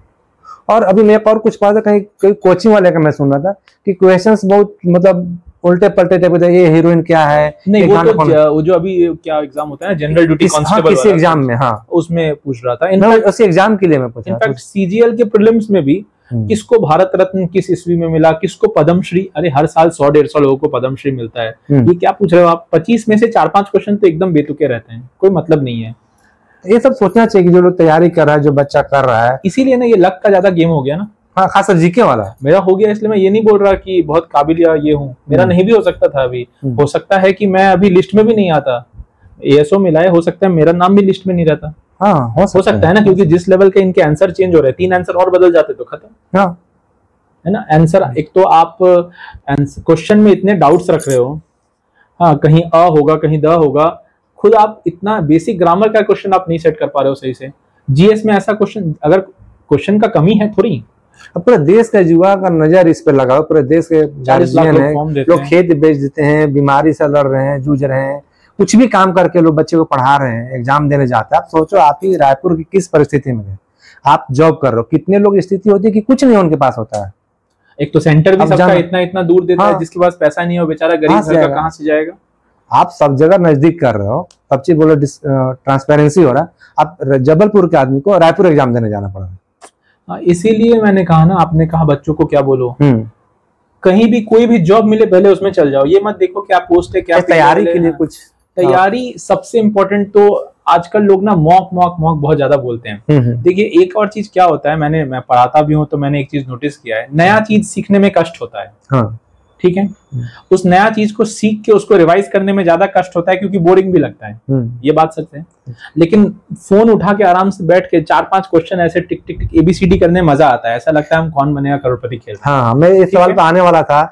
और अभी मैं और कुछ पढ़ा था, कहीं कोचिंग वाले का मैं सुन रहा था कि क्वेश्चंस बहुत मतलब उल्टे पलटे टाइप के, ये हीरोइन क्या है, नहीं वो जो अभी क्या एग्जाम होता है जनरल ड्यूटी कांस्टेबल, किसी एग्जाम में, हाँ, उसमें पूछ रहा था। उसी एग्जाम के लिए मैं पूछ रहा था। इनफैक्ट सीजीएल के प्रीलिम्स में भी किसको भारत रत्न किस ईस्वी में मिला, किसको पद्मश्री, अरे हर साल 100-150 लोगों को पद्मश्री मिलता है, ये क्या पूछ रहे हो आप। 25 में से 4-5 क्वेश्चन तो एकदम बेतुके रहते हैं, कोई मतलब नहीं है। ये सब सोचना चाहिए कि जो लोग तैयारी कर रहा है, जो बच्चा कर रहा है, इसीलिए ना ये लक का ज्यादा गेम हो गया ना। हाँ, खासकर जीके वाला मेरा हो गया, इसलिए मैं ये नहीं बोल रहा कि बहुत काबिल या ये हूँ, मेरा नहीं भी हो सकता था। अभी हो सकता है कि मैं अभी लिस्ट में भी नहीं आता, एएसओ मिला है, हो सकता है मेरा नाम भी लिस्ट में नहीं रहता। हाँ, हो सकता है ना, क्योंकि जिस लेवल के इनके आंसर चेंज हो रहे हैं, 3 आंसर और बदल जाते तो खत्म। हाँ, है ना। आंसर एक तो आप क्वेश्चन में इतने डाउट्स रख रहे हो, हाँ, कहीं अ होगा, कहीं द होगा, खुद आप इतना बेसिक ग्रामर का क्वेश्चन आप नहीं सेट कर पा रहे हो सही से। जीएस में ऐसा क्वेश्चन, अगर क्वेश्चन का कमी है थोड़ी, अब पूरे देश का युवा का नजर इस पे लगाओ, पूरे देश के लोग खेत बेच देते हैं, बीमारी से लड़ रहे हैं, जूझ रहे हैं, कुछ भी काम करके लोग बच्चे को पढ़ा रहे हैं, एग्जाम देने जाते हैं। आप सोचो, आप ही रायपुर की किस परिस्थिति में है, आप जॉब कर रहे हो, कितने लोग स्थिति होती है कि कुछ नहीं उनके पास होता है। एक तो सेंटर भी सबका इतना दूर देता है, जिसके पास पैसा नहीं हो बेचारा गरीब घर का कहां से जाएगा। आप सब जगह नजदीक कर रहे हो, सब चीज बोलो, ट्रांसपेरेंसी हो रहा है, आप जबलपुर के आदमी को रायपुर एग्जाम देने जाना पड़ रहा है। इसीलिए मैंने कहा ना, आपने कहा बच्चों को क्या बोलो, कहीं भी कोई भी जॉब मिले पहले उसमें चल जाओ, ये मत देखो क्या पोस्ट है, क्या तैयारी के लिए कुछ तैयारी सबसे इम्पोर्टेंट। तो आजकल लोग ना मॉक बहुत ज्यादा बोलते हैं। देखिए, एक और चीज क्या होता है, मैं पढ़ाता भी हूँ तो मैंने एक चीज नोटिस किया है, नया चीज सीखने में कष्ट होता है। हाँ, ठीक है, उस नया चीज को सीख के उसको रिवाइज करने में ज्यादा कष्ट होता है, क्योंकि बोरिंग भी लगता है, ये बात सच है। लेकिन फोन उठा के आराम से बैठ के 4-5 क्वेश्चन ऐसे टिक टिक टिक ABCD करने में मजा आता है, ऐसा लगता है हम कौन बनेगा करोड़पति खेल। हाँ, मैं इस सवाल पे आने वाला था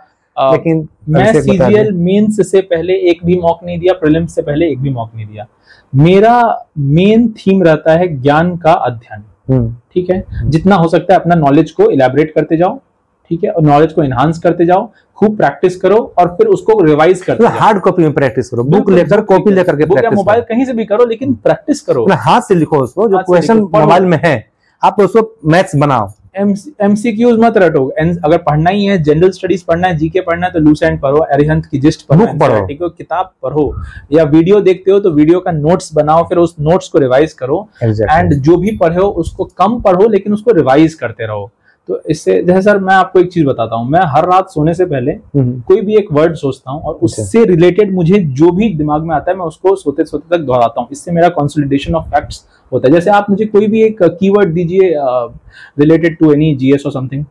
लेकिन मैं सीजीएल मेंस से पहले एक भी मॉक नहीं दिया, प्रीलिम्स से पहले एक भी मॉक नहीं दिया। मेरा मेन थीम रहता है ज्ञान का अध्ययन, ठीक है। जितना हो सकता है अपना नॉलेज को इलैबोरेट करते जाओ, ठीक है, और नॉलेज को एनहांस करते जाओ, खूब प्रैक्टिस करो और फिर उसको रिवाइज करते जाओ। हार्ड कॉपी में प्रैक्टिस करो, बुक लेकर कॉपी लेकर के प्रैक्टिस, मोबाइल कहीं से भी करो, लेकिन प्रैक्टिस करो, हाथ से लिखो उसको, जो क्वेश्चन मोबाइल में है आप उसको मैथ्स बनाओ। एमसीक्यूज मत रटो। अगर पढ़ना ही है, जनरल स्टडीज पढ़ना है, जीके पढ़ना है, तो लूसेंट पढ़ो, अरिहंत की जिस्ट पढ़ो, किताब पढ़ो, या वीडियो देखते हो तो वीडियो का नोट्स बनाओ, फिर उस नोट्स को रिवाइज करो। एंड जो भी पढ़े हो उसको कम पढ़ो, लेकिन उसको रिवाइज करते रहो। तो इससे, जैसे सर मैं आपको एक चीज बताता हूँ, मैं हर रात सोने से पहले कोई भी एक वर्ड सोचता हूँ और उससे रिलेटेड मुझे जो भी दिमाग में आता है मैं उसको सोते सोते तक दोहराता हूँ। इससे मेरा कंसोलिडेशन ऑफ फैक्ट्स होता है। जैसे आप मुझे कोई भी एक कीवर्ड दीजिए रिलेटेड टू एनी जीएस और समथिंग,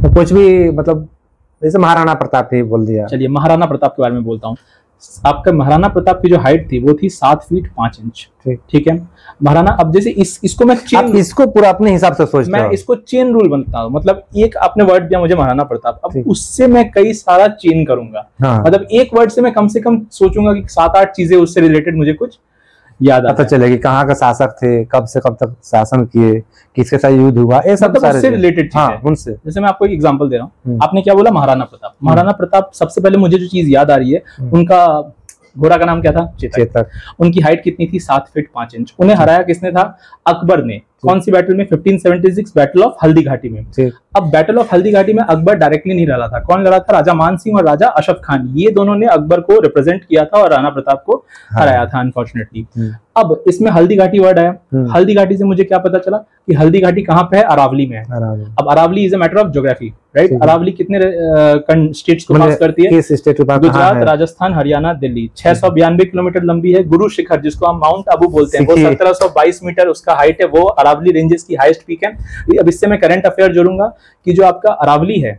कुछ भी, मतलब जैसे महाराणा प्रताप ही बोल दिया। चलिए महाराणा प्रताप के बारे में बोलता हूँ। आपका महाराणा प्रताप की जो हाइट थी वो थी 7 फीट 5 इंच, ठीक है। महाराणा, अब जैसे इसको मैं चेन, आप इसको पूरा अपने हिसाब से सोचते मैं इसको चेन रूल बनता हूँ। मतलब एक आपने वर्ड दिया मुझे महाराणा प्रताप, अब उससे मैं कई सारा चेन करूंगा। मतलब एक वर्ड से मैं कम सोचूंगा कि 7-8 चीजें उससे रिलेटेड मुझे कुछ याद पता चलेगी, कहाँ का शासक थे, कब से कब तक शासन किए, किसके साथ युद्ध हुआ, ये सब उससे रिलेटेड चीज है। उनसे, जैसे मैं आपको एक एग्जांपल दे रहा हूँ। आपने क्या बोला, महाराणा प्रताप। महाराणा प्रताप, सबसे पहले मुझे जो चीज याद आ रही है, उनका घोड़ा का नाम क्या था, चेतक। उनकी हाइट कितनी थी, 7 फीट 5 इंच। उन्हें हराया किसने था, अकबर ने। कौन सी बैटल में, 1576 बैटल ऑफ हल्दी घाटी में। अब बैटल ऑफ हल्दी घाटी में अकबर डायरेक्टली नहीं लड़ा था, कौन लड़ा था, राजा मान सिंह और राजा अशफ खान। ये दोनों ने अकबर को रिप्रेजेंट किया था और राणा प्रताप को हराया था अनफॉर्चुनेटली। अब इसमें हल्दी घाटी वर्ड आया। हल्दी घाटी से मुझे क्या पता चला कि हल्दी घाटी कहाँ पे है, अरावली में है। अब Aravalli is a matter of geography, right. Aravalli कितने स्टेट्स को पास करती है, गुजरात, राजस्थान, हरियाणा, दिल्ली। 692 किलोमीटर लंबी है। गुरु शिखर, जिसको हम माउंट आबू बोलते हैं, वो 1722 मीटर उसका हाइट है। वो अरावली रेंजेस की हाईएस्ट पीक है। अब इससे मैं करंट अफेयर जोड़ूंगा कि जो आपका अरावली है,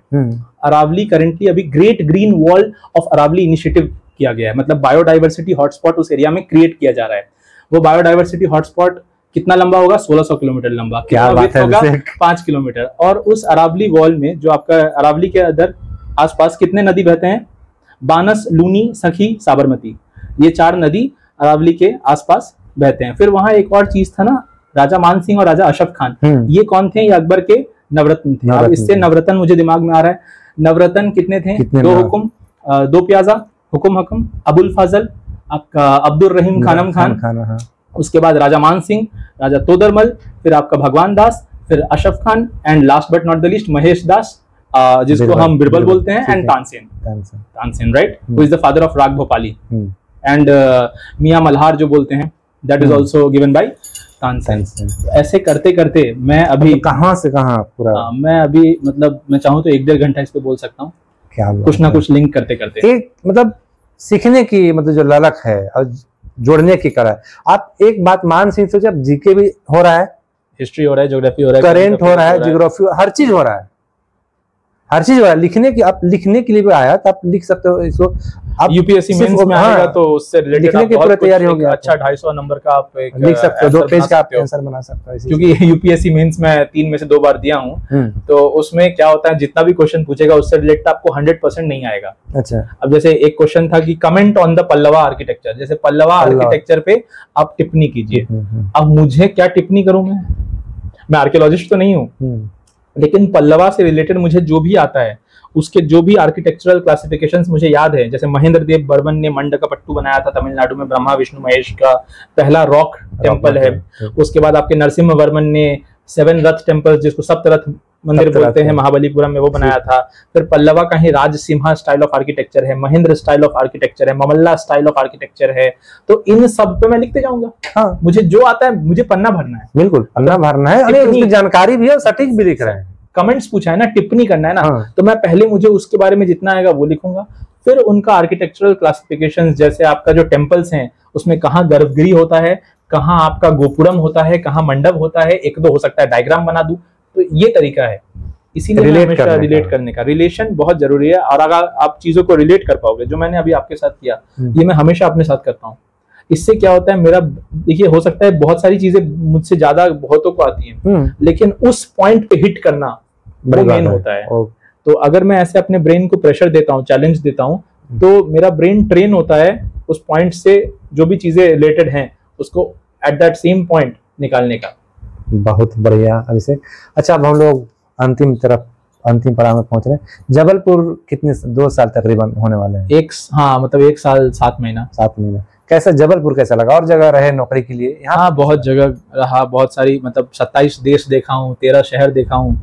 अरावली करंटली अभी great green wall of Aravalli initiative किया गया है। मतलब बायोडाइवर्सिटी हॉटस्पॉट उस एरिया में क्रिएट किया जा रहा है। वो बायोडाइवर्सिटी हॉटस्पॉट कितना लंबा होगा, 1600 किलोमीटर लंबा। क्या बात है, 5 किलोमीटर। और उस अरावली वॉल में, जो आपका अरावली के अंदर आसपास कितने नदी बहते हैं, बानस, लूनी, सखी, साबरमती। ये 4 नदी अरावली के आसपास बहते हैं। फिर वहां एक और चीज था ना, राजा मान सिंह और राजा अशफ खान, ये कौन थे, ये अकबर के नवरत्न थे। अब इससे नवरत्न मुझे दिमाग में आ रहा है। नवरत्न कितने थे, 2 हुकुम, 2 प्याजा, हुकुम हकम, अबुल फजल, आपका अब्दुल रहीम खानम खान, उसके बाद राजा मान सिंह, राजा तोदरमल, फिर आपका भगवान दास, फिर अशफ Khan, and last but not the least Mahesh Das, जिसको हम बिरबल बोलते हैं, and Tansen, right, who is the father of raag Bhopali. And Miyan Malhar जो बोलते हैं, that is also given by Tansen. ऐसे करते करते मैं अभी कहां से कहां पूरा, मैं अभी मतलब मैं चाहूँ तो 1-1.5 घंटा इस पे बोल सकता हूँ, कुछ ना कुछ लिंक करते करते। एक मतलब सीखने की मतलब जो ललक है और जोड़ने की कला है। आप एक बात मान सिंह से, जब जीके भी हो रहा है, हिस्ट्री हो रहा है, ज्योग्राफी हो रहा है, करेंट हो रहा है, ज्योग्राफी, हर चीज हो रहा है, हर चीज हो रहा है। लिखने की, आप लिखने के लिए भी आया तो आप लिख सकते हो इसको। आप यूपीएससी मेंस में आएगा तो उससे रिलेटेड लिखने की पूरी तैयारी हो गया। अच्छा 250 नंबर का आप एक लिख सकते हो, 2 पेज का आप आंसर बना सकते हो। क्योंकि यूपीएससी मेंस में 3 में से 2 बार दिया हूँ, तो उसमें क्या होता है, जितना भी क्वेश्चन पूछेगा उससे रिलेटेड आपको 100% नहीं आएगा। अच्छा, अब जैसे एक क्वेश्चन था कि comment on the Pallava architecture, जैसे पल्लवा आर्किटेक्चर पे आप टिप्पणी कीजिए। अब मुझे क्या टिप्पणी करूं, मैं आर्कियोलॉजिस्ट तो नहीं हूँ, लेकिन पल्लवा से रिलेटेड मुझे जो भी आता है, उसके जो भी आर्किटेक्चरल क्लासिफिकेशंस मुझे याद है। जैसे महेंद्र देव बर्मन ने मंडकपट्टू बनाया था तमिलनाडु में, ब्रह्मा विष्णु महेश का पहला रॉक टेम्पल है। उसके बाद आपके नरसिम्हा वर्मन ने 7 रथ टेम्पल, जिसको सप्तरथ मंदिर बोलते हैं, महाबलीपुरम में वो बनाया था। फिर पल्लवा का ही राजसिम्हा स्टाइल ऑफ आर्किटेक्चर है, महेंद्र स्टाइल ऑफ आर्किटेक्चर है, ममल्ला स्टाइल ऑफ आर्किटेक्चर है। तो इन सब पे मैं लिखते जाऊंगा। हाँ, मुझे जो आता है मुझे पन्ना भरना है, बिल्कुल पन्ना भरना है। अरे उसकी जानकारी भी है, सटीक भी लिख रहे हैं। कमेंट्स पूछा है ना, टिप्पणी करना है ना, तो मैं पहले मुझे उसके बारे में जितना आएगा वो लिखूंगा। फिर उनका आर्किटेक्चरल क्लासिफिकेशंस, जैसे आपका जो टेम्पल्स हैं उसमें कहाँ गर्भगृह होता है, कहाँ आपका गोपुरम होता है, कहाँ मंडप होता है, 1-2 हो सकता है डायग्राम बना दूं, तो ये तरीका है। इसीलिए हमेशा रिलेट करने का, रिलेशन बहुत जरूरी है। और अगर आप चीजों को रिलेट कर पाओगे, जो मैंने अभी आपके साथ किया, ये मैं हमेशा अपने साथ करता हूँ। इससे क्या होता है, मेरा देखिए, हो सकता है बहुत सारी चीजें मुझसे ज्यादा बहुतों को आती हैं, लेकिन उस पॉइंट पे हिट करना वो मेन होता है। तो अगर मैं ऐसे अपने ब्रेन को प्रेशर देता हूँ, चैलेंज देता हूँ, तो मेरा ब्रेन ट्रेन होता है उस पॉइंट से जो भी चीजें रिलेटेड हैं उसको एट दैट सेम पॉइंट निकालने का। बहुत बढ़िया अभिषेक। अच्छा, अब हम लोग अंतिम पड़ाव में पहुंच रहे हैं। जबलपुर कितने 2 साल तकरीबन होने वाले हैं? हाँ, मतलब 1 साल 7 महीना। 7 महीना। कैसा जबलपुर कैसा लगा? और जगह रहे नौकरी के लिए यहाँ? हाँ, बहुत जगह रहा, बहुत सारी, मतलब 27 देश देखा हूँ, 13 शहर देखा हूँ।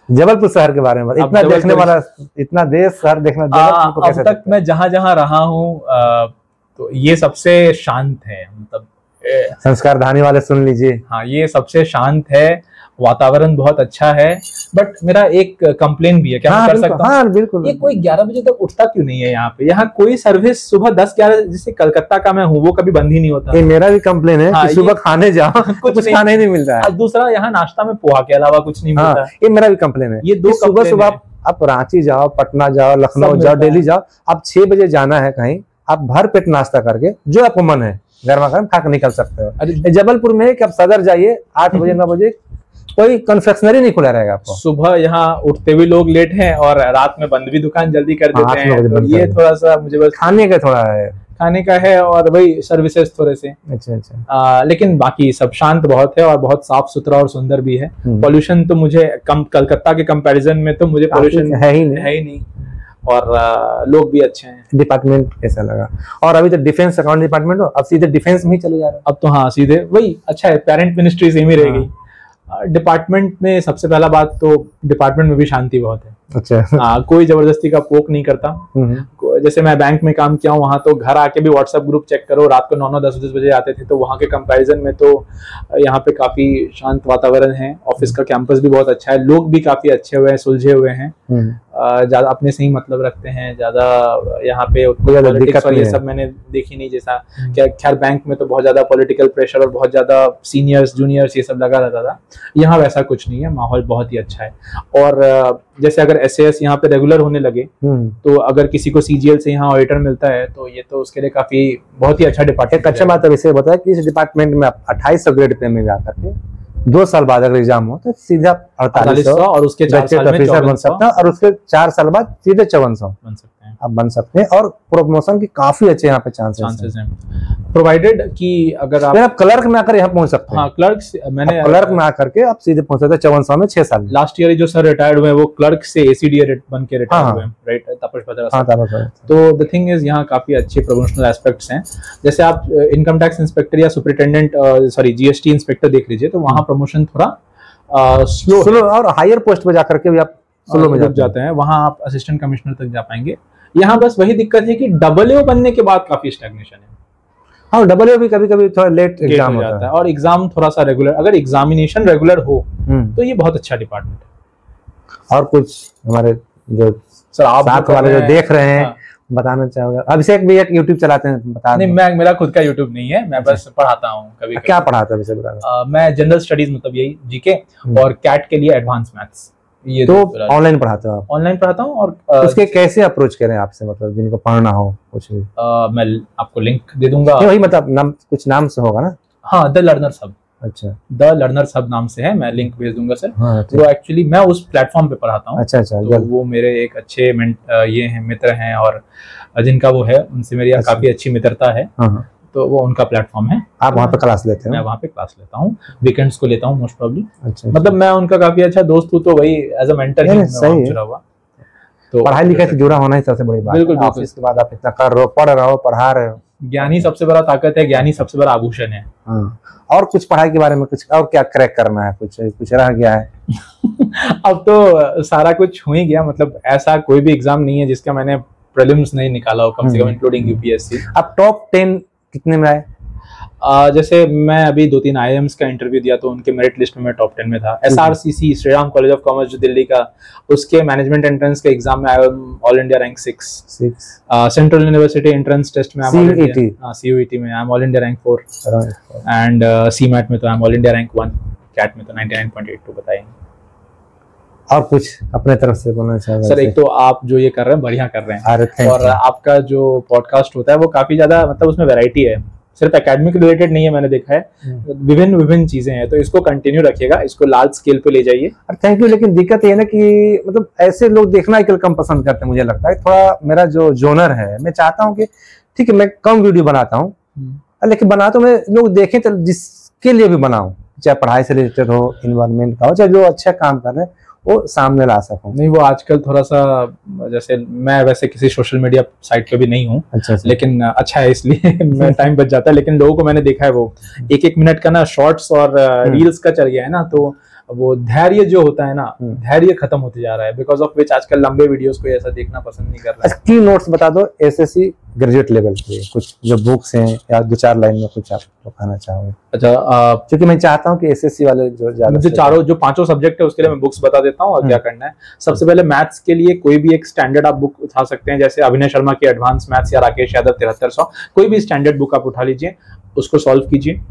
जबलपुर शहर के बारे में इतना देखने वाला, इतना देश शहर देखना, जबलपुर को कैसे? अब तक मैं जहाँ जहाँ रहा हूँ तो ये सबसे शांत है, मतलब संस्कार धानी वाले सुन लीजिए। हाँ, ये सबसे शांत है, वातावरण बहुत अच्छा है। बट मेरा एक कंप्लेन भी है, क्या मैं कर सकता हूँ? हाँ, बिल्कुल। ये कोई 11 बजे तक उठता क्यों नहीं है यहाँ पे? यहाँ कोई सर्विस सुबह 10-11, जैसे कलकत्ता का मैं हूँ, वो कभी बंद ही नहीं होता। ये मेरा भी कंप्लेन है। हाँ, कि सुबह खाने जाओ कुछ खाने नहीं मिलता है। दूसरा, यहाँ नाश्ता में पोहा के अलावा कुछ नहीं मिलता। ये मेरा भी कंप्लेन है। ये 2 सुबह आप रांची जाओ, पटना जाओ, लखनऊ जाओ, दिल्ली जाओ, आप 6 बजे जाना है कहीं, आप भर पेट नाश्ता करके जो आपको मन है गर्मा गर्म खा कर निकल सकते हो। जबलपुर में कि आप सदर जाइए 8 बजे 9 बजे कोई कन्फेक्शनरी नहीं खुला रहेगा आपको। सुबह यहाँ उठते भी लोग लेट हैं और रात में बंद भी दुकान जल्दी कर देते हैं। तो ये थोड़ा सा मुझे बस खाने का थोड़ा है, खाने का है, और वही सर्विसेज थोड़े से। अच्छा। लेकिन बाकी सब शांत बहुत है और बहुत साफ सुथरा और सुंदर भी है। पॉल्यूशन तो मुझे कलकत्ता के कंपैरिजन में तो मुझे पॉल्यूशन है ही नहीं। और लोग भी अच्छे हैं। डिपार्टमेंट कैसा लगा? और अभी तो डिफेंस अकाउंट डिपार्टमेंट हो, अब सीधे डिफेंस में ही चले जा रहे हैं। अब तो हाँ, सीधे वही अच्छा है, पेरेंट मिनिस्ट्री सेम ही रहेगी। डिपार्टमेंट में सबसे पहला बात तो डिपार्टमेंट में भी शांति बहुत है। अच्छा। कोई जबरदस्ती का पोक नहीं करता। जैसे मैं बैंक में काम किया हूँ, वहां तो घर आके भी व्हाट्सएप ग्रुप चेक करो, रात को 9-9 10-10 बजे आते थे। तो वहां के कंपैरिजन में तो यहाँ पे काफी शांत वातावरण है। ऑफिस का कैंपस भी बहुत अच्छा है, लोग भी काफी अच्छे हुए हैं, सुलझे हुए हैं, ज्यादा अपने से ही मतलब रखते हैं, ज्यादा यहाँ पे पॉलिटिक्स और ये सब मैंने देखी नहीं। जैसा खैर बैंक में तो बहुत ज्यादा पॉलिटिकल प्रेशर और बहुत ज्यादा सीनियर्स जूनियर्स ये सब लगा रहता था, यहाँ वैसा कुछ नहीं है, माहौल बहुत ही अच्छा है। और जैसे अगर SAS यहाँ पे रेगुलर होने लगे, तो अगर किसी को CGL से यहाँ ऑडिटर मिलता है तो ये तो उसके लिए काफी बहुत ही अच्छा डिपार्टमेंट। अच्छा बात है, इसे बताया कि इस डिपार्टमेंट में आप 2800 ग्रेड पे में जाकर के 2 साल बाद अगर एग्जाम हो तो सीधा 4800 और उसके 4 साल में बन सकता है, और उसके 4 साल बाद सीधे 5400 बन सकते हैं, आप बन सकते हैं। और प्रमोशन की काफी अच्छे यहाँ पे चांसेस हैं, प्रोवाइडेड कि अगर आप क्लर्क में आकर यहाँ पहुंच सकते हैं। हाँ, क्लर्क में आकर के आप सीधे पहुंच सकते हैं 5400 में 6 साल। लास्ट ईयर जो सर रिटायर्ड हुए वो क्लर्क से ACDA बन के रिटायर्ड हुए, राइट, तापस बत्रा। तो द थिंग इज यहाँ काफी अच्छे प्रमोशनल एस्पेक्ट्स हैं। जैसे आप इनकम टैक्स इंस्पेक्टर या सुपरिटेंडेंट GST इंस्पेक्टर देख लीजिए, तो वहाँ प्रमोशन थोड़ा स्लो और हायर पोस्ट पे जाकर के भी आप स्लो में जाते हैं, वहाँ आप असिस्टेंट कमिश्नर तक जा पाएंगे। यहाँ बस वही दिक्कत है कि AA बनने के बाद काफी स्टैग्नेशन है। हाँ, AA भी कभी कभी थोड़ा लेट एग्जाम हो जाता है, और एग्जाम थोड़ा सा रेगुलर, अगर एग्जामिनेशन रेगुलर हो तो ये बहुत अच्छा डिपार्टमेंट है। और कुछ हमारे जो सर आप साथ वाले जो देख रहे हैं बताना चाहोगे? अभिषेक भी एक YouTube चलाते हैं, बता नहीं, मेरा खुद का YouTube नहीं है, मैं बस पढ़ाता हूँ कभी। क्या पढ़ाता है बताना? मैं जनरल स्टडीज, मतलब यही GK और कैट के लिए एडवांस मैथ्स, ये तो ऑनलाइन पढ़ाते हो आप? ऑनलाइन पढ़ाता हूँ। और उसके कैसे अप्रोच करें आपसे, मतलब जिनको पढ़ना हो कुछ भी? मैं आपको लिंक दे दूंगा। वही मतलब कुछ नाम से होगा ना? हाँ, द लर्नर्स हब। अच्छा, द लर्नर्स हब नाम से है, मैं लिंक भेज दूंगा सर। वो एक्चुअली मैं उस प्लेटफॉर्म पे पढ़ाता हूँ। अच्छा, तो वो मेरे एक अच्छे ये हैं, मित्र हैं, और जिनका वो है उनसे मेरी काफी अच्छी मित्रता है। तो वो उनका प्लेटफॉर्म है। आप वहाँ पे क्लास लेते हैं? मैं वहाँ पे क्लास लेता हूँ, वीकेंड्स को लेता हूँ मोस्ट प्रोबेबली। अच्छा, मतलब मैं उनका काफी अच्छा दोस्त हूँ, तो वही एज अ मेंटर ही जुड़ा हुआ। तो पढ़ाई लिखाई से जुड़ा होना ही सबसे बड़ी बात है। बिल्कुल, ऑफिस के बाद आप इतना कर रहे हो, पढ़ रहे हो, पढ़ा रहे हो। ज्ञान ही सबसे बड़ा ताकत है, ज्ञान ही सबसे बड़ा आभूषण है। और कुछ पढ़ाई के बारे में कुछ और क्या क्रैक करना है, कुछ रह गया है? अब तो सारा कुछ हो ही गया, मतलब ऐसा कोई भी एग्जाम नहीं है जिसका मैंने प्रीलिम्स नहीं निकाला हो, कम से कम इंक्लूडिंग UPSC। अब टॉप 10 कितने में आए? जैसे मैं अभी 2-3 IIMs का इंटरव्यू दिया, तो उनके मेरिट लिस्ट में मैं टॉप 10 में था। SRCC, Shri Ram college of commerce जो दिल्ली का, उसके मैनेजमेंट एंट्रेंस के एग्जाम में आया all India rank 6। Central university entrance test में CUET में I am all India rank 4, and CMAT में तो I am all India rank 1, CAT में तो 99.82 बताएंगे। और कुछ अपने तरफ से बोलना चाहोगे? सर, एक तो आप जो ये कर रहे हैं बढ़िया कर रहे हैं, और आपका जो पॉडकास्ट होता है वो काफी ज्यादा, मतलब उसमें वैरायटी है। सिर्फ एकेडमिक रिलेटेड नहीं है, मैंने देखा है विभिन्न चीजें हैं। तो इसको कंटिन्यू रखिएगा, इसको लार्ज स्केल पे ले जाइए। Thank you. लेकिन दिक्कत ये है ना कि मतलब ऐसे लोग देखना आजकल कम पसंद करते हैं, मुझे लगता है। थोड़ा मेरा जो जोनर है, मैं चाहता हूँ कि ठीक है मैं कम वीडियो बनाता हूँ, लेकिन बना तो मैं लोग देखें तो जिसके लिए भी बनाऊं, चाहे पढ़ाई से रिलेटेड हो, इन्वायरमेंट का हो, चाहे जो अच्छा काम कर रहे हैं वो सामने ला सकूं। नहीं, वो आजकल थोड़ा सा, जैसे मैं वैसे किसी सोशल मीडिया साइट पे भी नहीं हूँ, अच्छा। लेकिन अच्छा है इसलिए मैं टाइम बच जाता है। लेकिन लोगों को मैंने देखा है वो 1-1 मिनट का ना शॉर्ट्स और रील्स का चल गया है ना, तो वो धैर्य जो होता है ना, धैर्य खत्म होते जा रहा है, बिकॉज ऑफ विच आजकल लंबे वीडियोस को ऐसा देखना पसंद नहीं कर रहा है। की नोट्स बता दो एसएससी ग्रेजुएट लेवल के, कुछ जो बुक्स हैं या 2-4 लाइन में कुछ आप बताना चाहोगे? अच्छा, क्योंकि मैं चाहता हूँ कि एसएससी वाले जो 5 सब्जेक्ट है उसके लिए मैं बुक्स बता देता हूँ और क्या करना है। सबसे पहले मैथ्स के लिए कोई भी एक स्टैंडर्ड आप बुक उठा सकते हैं, जैसे अभिनय शर्मा की एडवांस मैथ्स या राकेश यादव 7300, कोई भी स्टैंडर्ड बुक आप उठा लीजिए, उसको सॉल्व कीजिए।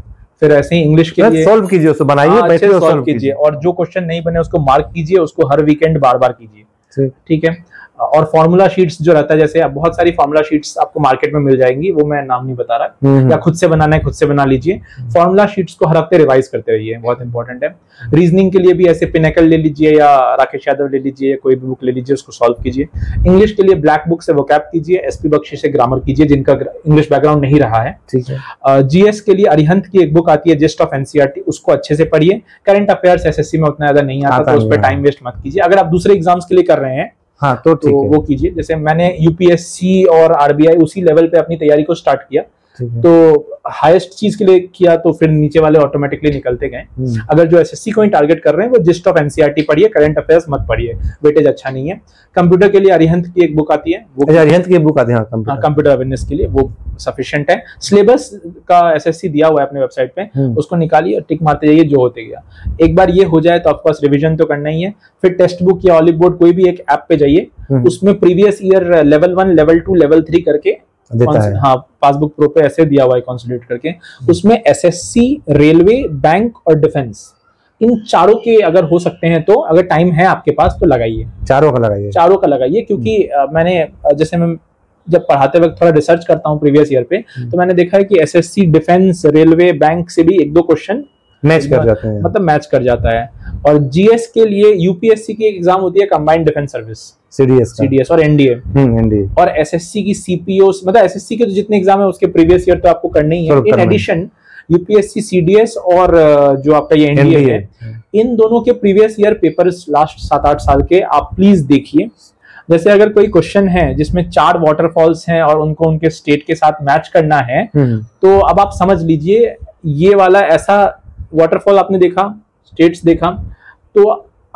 फिर ऐसे ही इंग्लिश के लिए सॉल्व कीजिए, उसको बनाइए, बैठिए और सॉल्व कीजिए, और जो क्वेश्चन नहीं बने उसको मार्क कीजिए, उसको हर वीकेंड बार-बार कीजिए, ठीक है। और फॉर्मूला शीट्स जो रहता है, जैसे बहुत सारी फॉर्मूला शीट्स आपको मार्केट में मिल जाएंगी, वो मैं नाम नहीं बता रहा, या खुद से बनाना है खुद से बना लीजिए। फॉर्मूला शीट्स को हर हफ्ते रिवाइज करते रहिए, बहुत इंपॉर्टेंट है। रीजनिंग के लिए भी ऐसे पिनेकल ले लीजिए या राकेश यादव ले लीजिए, कोई भी बुक ले लीजिए, उसको सॉल्व कीजिए। इंग्लिश के लिए ब्लैक बुक से वोकैब कीजिए, एसपी बख्शी से ग्रामर कीजिए, जिनका इंग्लिश बैकग्राउंड नहीं रहा है, ठीक है। जीएस के लिए अरिहंत की एक बुक आती है जिस्ट ऑफ एनसीईआरटी, उसको अच्छे से पढ़िए। करंट अफेयर्स एसएससी में उतना ज्यादा नहीं आता, तो उस पर टाइम वेस्ट मत कीजिए। अगर आप दूसरे एग्जाम्स के लिए कर रहे हैं हाँ तो वो कीजिए। जैसे मैंने यूपीएससी और आरबीआई उसी लेवल पे अपनी तैयारी को स्टार्ट किया, तो हाईएस्ट चीज के लिए किया, तो फिर नीचे वाले ऑटोमेटिकली निकलते गए। अगर जो एसएससी को ही टारगेट कर रहे हैं वो जिस्ट ऑफ एनसीईआरटी पढ़िए, करंट अफेयर्स मत पढ़िए, वेटेज अच्छा नहीं है। कंप्यूटर के लिए अरिहंत की एक बुक आती है, वो अरिहंत की बुक आती है कंप्यूटर अवेयरनेस के लिए, वो सफिशिएंट है। सिलेबस का एसएससी दिया हुआ है अपने वेबसाइट पे, उसको निकालिए और टिक मारते जाइए जो होते गया। एक बार ये हो जाए तो ऑफ कोर्स रिवीजन तो करना ही है। फिर टेक्स्ट बुक या ऑलिव बोर्ड कोई भी एक ऐप पे जाइए, उसमें previous year level 1, level 2, level 3 करके देता है। हाँ, पासबुक प्रो पे ऐसे दिया हुआ है कंसोलिडेट करके, उसमें एसएससी, रेलवे, बैंक और डिफेंस, इन चारों के अगर हो सकते हैं तो, अगर टाइम है आपके पास तो लगाइए, चारों का लगाइए। क्योंकि मैंने जैसे मैं जब पढ़ाते वक्त थोड़ा रिसर्च करता हूँ प्रीवियस ईयर पे, तो मैंने देखा है कि एसएससी, डिफेंस, रेलवे, बैंक से भी 1-2 क्वेश्चन मैच कर जाते हैं, मतलब मैच कर जाता है। और जीएस के लिए यूपीएससी की एग्जाम होती है कंबाइंड डिफेंस सर्विस, सीडीएस और एनडीए, और एसएससी की सीपीओ, मतलब एसएससी के तो जितने एग्जाम है उसके प्रीवियस ईयर तो आपको करने ही है। इन एडिशन यूपीएससी, सीडीएस और जो आपका ये एनडीए है, इन दोनों के प्रीवियस ईयर पेपर्स लास्ट 7-8 साल के आप प्लीज देखिए। जैसे अगर कोई क्वेश्चन है जिसमें 4 वाटरफॉल्स हैं और उनको उनके स्टेट के साथ मैच करना है, तो अब आप समझ लीजिए ये वाला ऐसा वाटरफॉल आपने देखा, स्टेट्स देखा, तो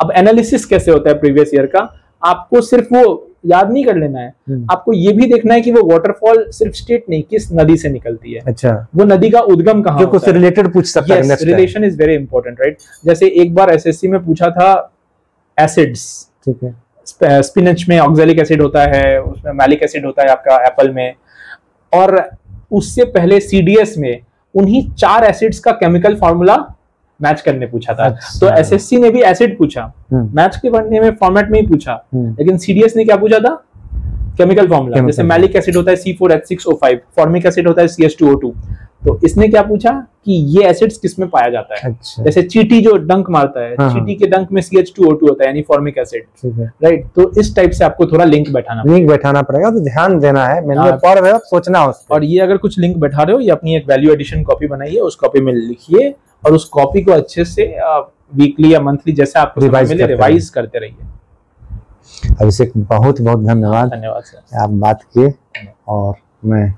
अब एनालिसिस कैसे होता है प्रीवियस ईयर का, आपको सिर्फ वो याद नहीं कर लेना है, आपको ये भी देखना है कि वो वाटरफॉल सिर्फ स्टेट नहीं, किस नदी से निकलती है। अच्छा, वो नदी का उद्गम कहाँ होता है, कुछ रिलेटेड पूछ सकता है। yes, relation is very important, right. जैसे एक बार एसएससी में पूछा था एसिड्स, ठीक है, स्पिनच में ऑक्सैलिक एसिड होता है, उसमें मैलिक एसिड होता है आपका एप्पल में, और उससे पहले सीडीएस में उन्हीं 4 एसिड्स का केमिकल फार्मूला मैच करने पूछा था। अच्छा। तो एसएससी ने भी एसिड पूछा, मैच के पढ़ने में फॉर्मेट में ही पूछा, लेकिन सीडीएस ने क्या पूछा था, केमिकल फार्मूला। जैसे मैलिक एसिड होता है C4H6O5, फॉर्मिक एसिड होता है CH2O2, तो इसने क्या पूछा कि ये एसिड्स किस में पाया जाता है। अच्छा। जैसे चींटी जो डंक मारता है, चींटी के डंक में CH2O2 होता है, यानी फॉर्मिक एसिड, राइट। तो इस टाइप से आपको थोड़ा लिंक बैठाना पड़ेगा, तो ध्यान देना है, मैंने पढ़ रहे हो सोचना हो। और ये अगर कुछ लिंक बैठा रहे हो, ये अपनी एक वैल्यू एडिशन कॉपी बनाइए, उस कॉपी में लिखिए और उस कॉपी को अच्छे से वीकली या मंथली जैसे आपको रिवाइज करते रहिए। अभिषेक, बहुत बहुत धन्यवाद सर, आप बात किए, और मैं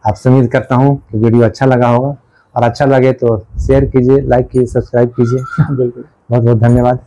आपसे उम्मीद करता हूँ कि वीडियो अच्छा लगा होगा, और अच्छा लगे तो शेयर कीजिए, लाइक कीजिए, सब्सक्राइब कीजिए। बिल्कुल, बहुत बहुत धन्यवाद।